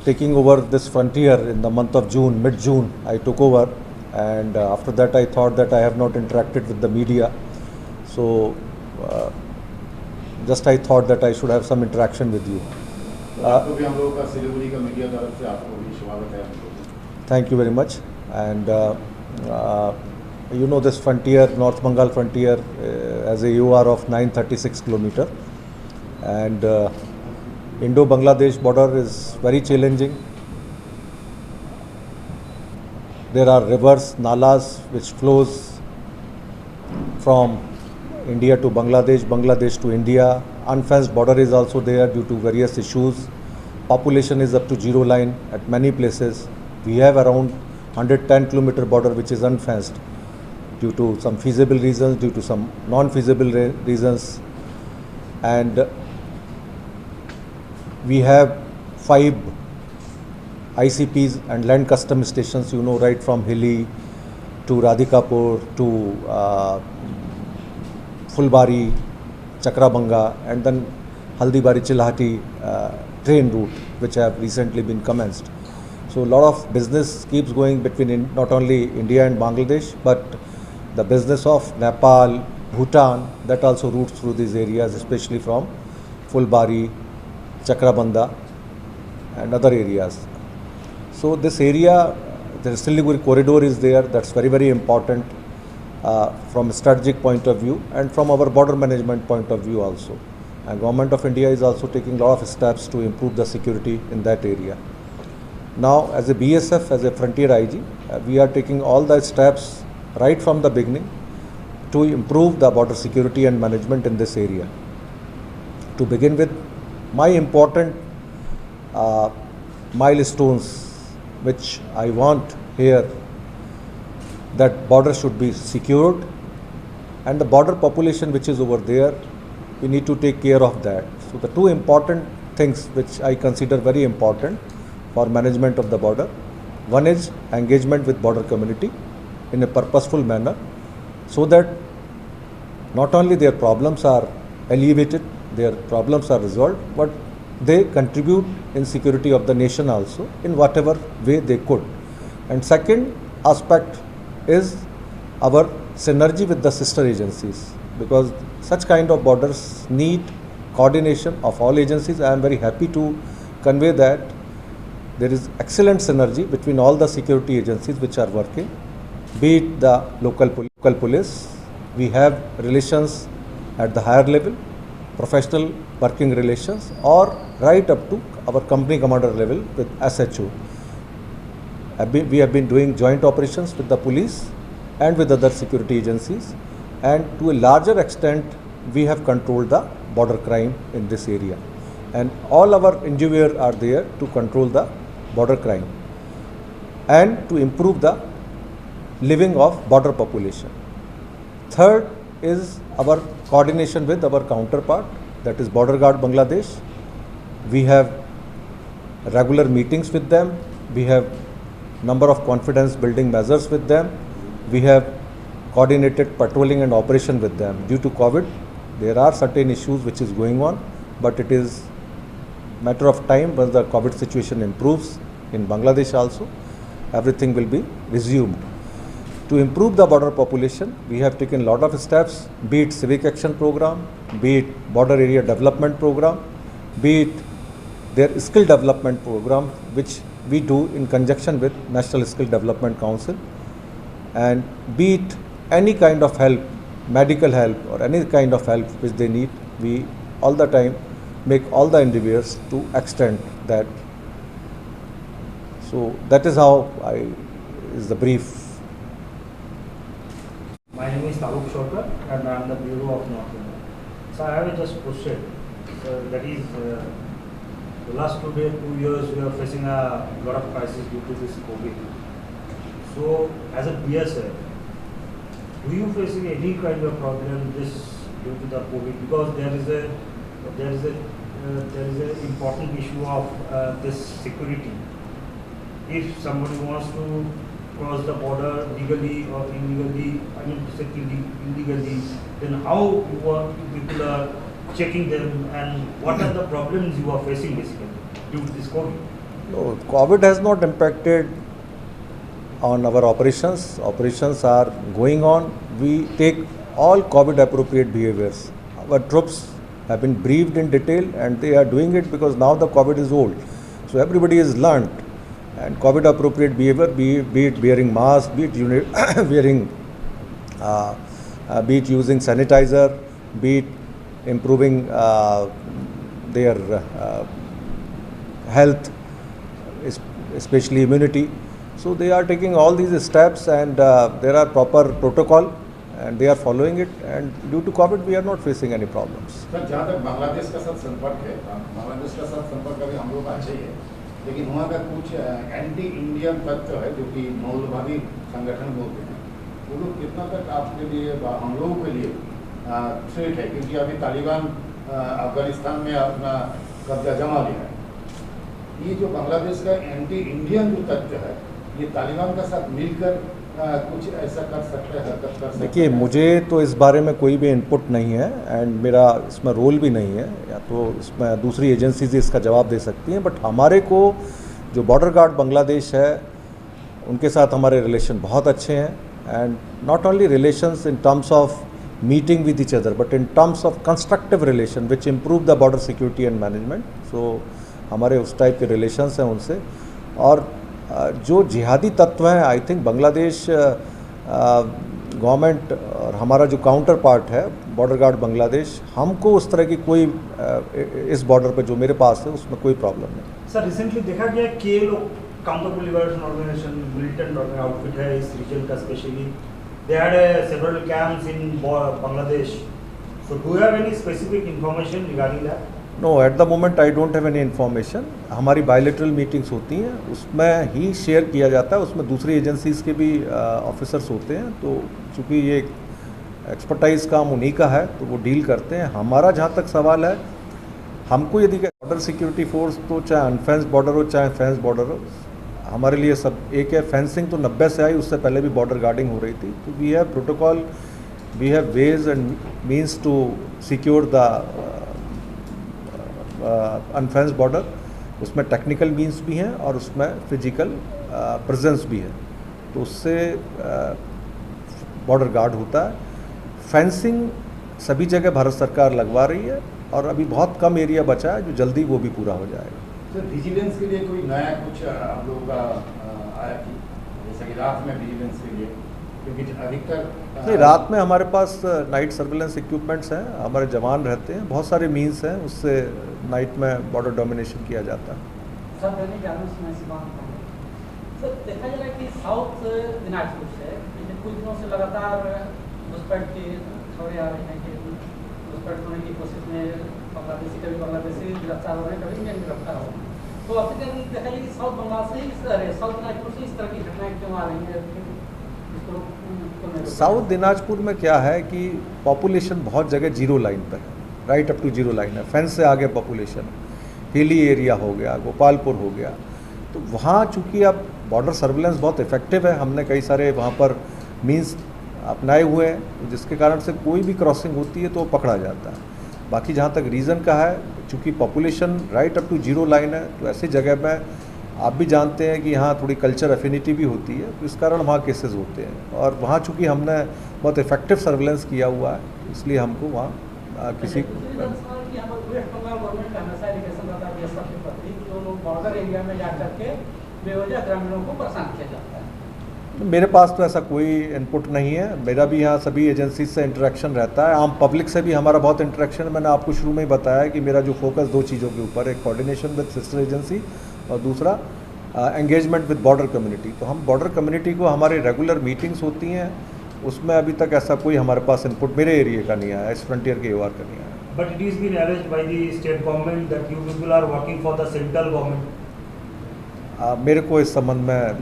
taking over this frontier in the month of June, mid-June, I took over, and after that I thought that I have not interacted with the media. So just I thought that I should have some interaction with you. Thank you very much. And you know this frontier, North Bengal frontier, has a UR of 936 km, and Indo-Bangladesh border is very challenging. There are rivers, nalas, which flows from India to Bangladesh, Bangladesh to India. Unfenced border is also there due to various issues. Population is up to zero line at many places. We have around 110 km border which is unfenced due to some feasible reasons, due to some non-feasible reasons. And we have 5 ICPs and land custom stations, you know, right from Hilli to Radhikapur to Fulbari, Chakrabanga, and then Haldibari Chilhati train route, which have recently been commenced. So a lot of business keeps going between not only India and Bangladesh, but the business of Nepal, Bhutan, that also routes through these areas, especially from Fulbari, Chakrabanda, and other areas. So this area, the Siliguri corridor is there. That's very, very important from a strategic point of view and from our border management point of view also. And Government of India is also taking a lot of steps to improve the security in that area. Now, as a BSF, as a frontier IG, we are taking all the steps right from the beginning to improve the border security and management in this area. To begin with, my important milestones which I want here, that border should be secured, and the border population which is over there, we need to take care of that. So the two important things which I consider very important for management of the border, one is engagement with border community in a purposeful manner, so that not only their problems are alleviated, their problems are resolved, but they contribute in security of the nation also in whatever way they could. And second aspect is our synergy with the sister agencies, because such kind of borders need coordination of all agencies. I am very happy to convey that there is excellent synergy between all the security agencies which are working, be it the local police. We have relations at the higher level, professional working relations, or right up to our company commander level with SHO. We have been doing joint operations with the police and with other security agencies, and to a larger extent we have controlled the border crime in this area, and all our endeavor are there to control the border crime and to improve the living of border population. Third is our coordination with our counterpart, that is Border Guard Bangladesh. We have regular meetings with them. We have number of confidence building measures with them. We have coordinated patrolling and operation with them. Due to COVID, there are certain issues which is going on, but it is matter of time. Once the COVID situation improves in Bangladesh also, everything will be resumed. To improve the border population, we have taken a lot of steps, be it civic action program, be it border area development program, be it their skill development program, which we do in conjunction with National Skill Development Council, and be it any kind of help, medical help or any kind of help which they need, we all the time make all the endeavors to extend that. So that is how is the brief. My name is Taluk Shorkar and I am the Bureau of North India. So I have just question. That is, the last 2 years we are facing a lot of crisis due to this COVID. So as a BSF, do you facing any kind of problem this due to the COVID? Because there is a important issue of this security. If somebody wants to cross the border legally or illegally, I mean to say illegally, then how people are checking them and what are the problems you are facing basically due to this COVID? No, COVID has not impacted on our operations. Operations are going on. We take all COVID appropriate behaviors. Our troops have been briefed in detail and they are doing it because now the COVID is old. So everybody has learned and COVID appropriate behavior, be it wearing mask, be it wearing, be it using sanitizer, be it improving their health, especially immunity. So they are taking all these steps and there are proper protocol and they are following it, and due to COVID we are not facing any problems. Sir जहाँ तक बांग्लादेश का साथ संपर्क है, बांग्लादेश का साथ संपर्क अभी हम लोग अच्छा ही है, लेकिन वहाँ का कुछ एंटी इंडियन तत्व है जो कि मौलवादी संगठन बोलते हैं, वो लोग कितना तक आपके लिए, हम लोगों के लिए थ्रेट है, क्योंकि अभी तालिबान अफगानिस्तान में अपना कब्जा जमा लिया है। ये जो बांग्लादेश का एंटी इंडियन जो तत्व है, ये तालिबान का साथ मिलकर कुछ ऐसा कर सकते हैं, हरकत कर सकते हैं? देखिए, मुझे तो इस बारे में कोई भी इनपुट नहीं है एंड मेरा इसमें रोल भी नहीं है, या तो इसमें दूसरी एजेंसीज इसका जवाब दे सकती हैं। बट हमारे को जो बॉर्डर गार्ड बांग्लादेश है उनके साथ हमारे रिलेशन बहुत अच्छे हैं, and not only relations in terms of meeting with each other but in terms of constructive relation which improve the border security and management. So हमारे उस टाइप के रिलेशंस हैं उनसे। और जो जिहादी तत्व हैं, आई थिंक बांग्लादेश गवर्नमेंट और हमारा जो काउंटर पार्ट है बॉर्डर गार्ड बांग्लादेश, हमको उस तरह की कोई इस बॉर्डर पे जो मेरे पास है उसमें कोई प्रॉब्लम नहीं। सर रिसेंटली देखा गया कि ये लोग counter liberation organisation militant outfit है इस रीजन का, specially they had several camps in Bangladesh. So do you have any specific information regarding that? No, at the moment I don't have any information. हमारी bilateral meetings होती हैं, उसमें ही share किया जाता है, उसमें दूसरी एजेंसीज़ के भी ऑफिसर्स होते हैं। तो चूँकि ये एक्सपर्टाइज काम उन्हीं का है तो वो डील करते हैं। हमारा जहाँ तक सवाल है, हमको यदि बॉर्डर सिक्योरिटी फोर्स, तो चाहे अनफेंस बॉर्डर हो चाहे फेंस बॉर्डर हो, हमारे लिए सब एक है। फेंसिंग तो 90 से आई, उससे पहले भी बॉर्डर गार्डिंग हो रही थी। तो we have protocol, we have ways and means to secure the unfenced border. उसमें टेक्निकल मींस भी हैं और उसमें फिजिकल प्रेजेंस भी है, तो उससे बॉर्डर गार्ड होता है। फेंसिंग सभी जगह भारत सरकार लगवा रही है और अभी बहुत कम एरिया बचा है जो जल्दी वो भी पूरा हो जाएगा। सर विजिलेंस के लिए कोई नया कुछ आप लोगों का आया कि जैसे कि रात में विजिलेंस के लिए, क्योंकि अधिकतर नहीं, रात में हमारे पास नाइट सर्विलेंस इक्विपमेंट्स हैं, हमारे जवान रहते हैं, बहुत सारे मीन्स हैं, उससे नाइट में बॉर्डर डोमिनेशन किया जाता है। सर देखा जा रहा है कि साउथ दिनाजपुर से पिछले कुछ दिनों से लगातार घुसपैठ की खबरें आ रही हैं कि घुसपैठ होने की कोशिश में कभी बांग्लादेशी गिरफ्तार हो रहे हैं, कभी इंडियन गिरफ्तार हो रहे हैं। तो अब तक देखा जाए कि साउथ बंगाल से साउथ दिनाजपुर से इस तरह की घटनाएं क्यों आ रही हैं? साउथ दिनाजपुर में क्या है कि पॉपुलेशन बहुत जगह जीरो लाइन पर है, right up to zero line है। फेंस से आगे पॉपुलेशन, हिली एरिया हो गया, गोपालपुर हो गया, तो वहाँ चूँकि अब बॉर्डर सर्विलेंस बहुत इफेक्टिव है, हमने कई सारे वहाँ पर मीन्स अपनाए हुए हैं, तो जिसके कारण से कोई भी क्रॉसिंग होती है तो वो पकड़ा जाता है। बाकी जहाँ तक रीज़न का है, चूँकि population right up to zero line है, तो ऐसी जगह में आप भी जानते हैं कि यहाँ थोड़ी कल्चर एफिनिटी भी होती है, तो इस कारण वहाँ केसेस होते हैं। और वहाँ चूँकि हमने बहुत इफेक्टिव सर्विलेंस किया हुआ है, इसलिए हमको वहाँ किसी मेरे पास तो ऐसा कोई इनपुट नहीं है। मेरा भी यहाँ सभी एजेंसी से इंटरेक्शन रहता है, आम पब्लिक से भी हमारा बहुत इंटरेक्शन है। मैंने आपको शुरू में ही बताया कि मेरा जो फोकस दो चीज़ों के ऊपर है, कोऑर्डिनेशन विद सिस्टर एजेंसी और दूसरा एंगेजमेंट विद बॉर्डर कम्युनिटी। तो हम बॉर्डर कम्युनिटी को, हमारी रेगुलर मीटिंग्स होती हैं, उसमें अभी तक ऐसा कोई हमारे पास इनपुट मेरे एरिया का नहीं आया, इस फ्रंटियर के AOR का नहीं आया। But it is been alleged by the state government that you people are working for the central government. मेरे को इस संबंध में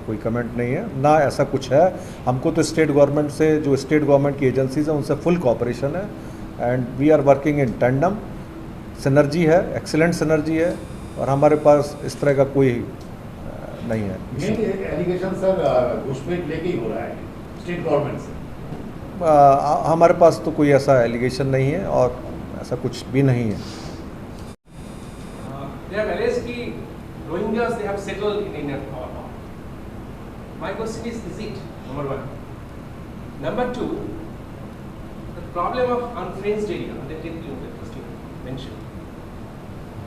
कोई कमेंट नहीं है, ना ऐसा कुछ है। हमको तो स्टेट गवर्नमेंट से, जो स्टेट गवर्नमेंट की एजेंसीज हैं उनसे फुल कोऑपरेशन है, and we are working in tandem. Synergy है, एक्सीलेंट सिनर्जी है, और हमारे पास इस तरह का कोई नहीं है। एलिगेशन सर घुसपैठ लेके ही हो रहा है स्टेट गवर्नमेंट से? हमारे पास तो कोई ऐसा एलिगेशन नहीं है और ऐसा कुछ भी नहीं है। They have alleged कि Rohingyas, they have settled in India or not? My question is it? Number one. Number two, the problem of unfenced area, the first you mentioned,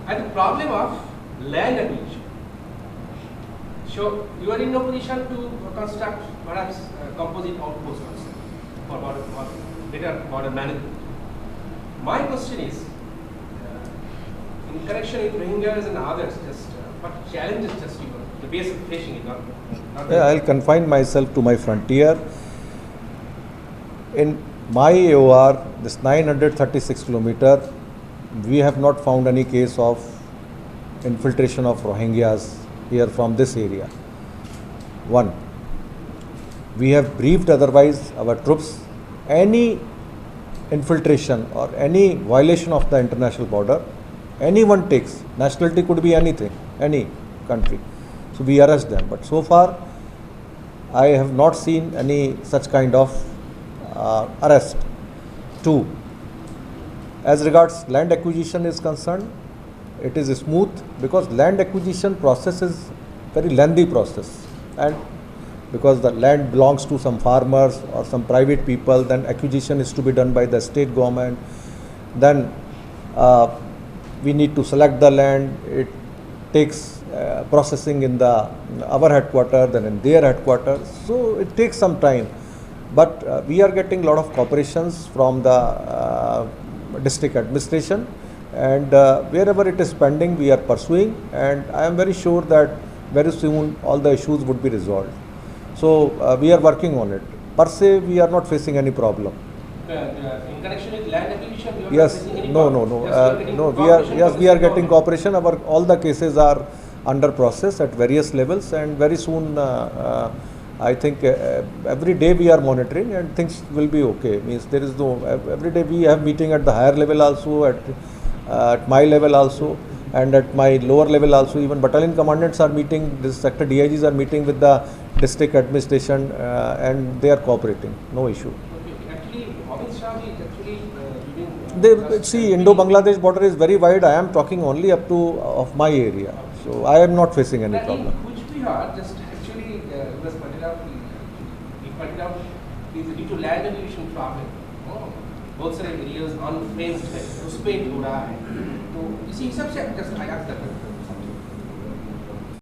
and the problem of land acquisition. So you are in no position to construct perhaps composite outposts also for better border management. My question is, in connection with Rohingyas and others, just what challenges just you are, the base of facing is not Yeah, I'll confine myself to my frontier. In my AOR, this 936 kilometer, we have not found any case of infiltration of Rohingyas here from this area. One, we have briefed otherwise our troops, any infiltration or any violation of the international border, anyone takes, nationality could be anything, any country. So we arrest them. But so far, I have not seen any such kind of arrest. Two, as regards land acquisition is concerned, it is smooth because land acquisition process is very lengthy process, and because the land belongs to some farmers or some private people, then acquisition is to be done by the state government. Then we need to select the land. It takes processing in our headquarters, then in their headquarters. So it takes some time. But we are getting a lot of cooperations from the district administration, and wherever it is pending, we are pursuing, and I am very sure that very soon all the issues would be resolved. So we are working on it. Per se, we are not facing any problem. in connection with land acquisition, you are Yes, not facing any no, problem? no, no, Just you are getting no. cooperation We are from the getting government. cooperation. All the cases are under process at various levels, and very soon, I think every day we are monitoring, and things will be okay. Means there is no every day we have meeting at the higher level also, at my level also, and at my lower level also. Even battalion commandants are meeting. This sector DIGs are meeting with the district administration, and they are cooperating. No issue. Okay. Actually, Amit Shah is actually They see Indo-Bangladesh border is very wide. I am talking only up to of my area, so I am not facing any problem. In Kuch Bihar, just actually, it was pointed out, he pointed out, is due to land acquisition problem. बहुत सारे areas unfenced है, उस पे हो रहा है. तो इसी हिसाब से just I asked that question.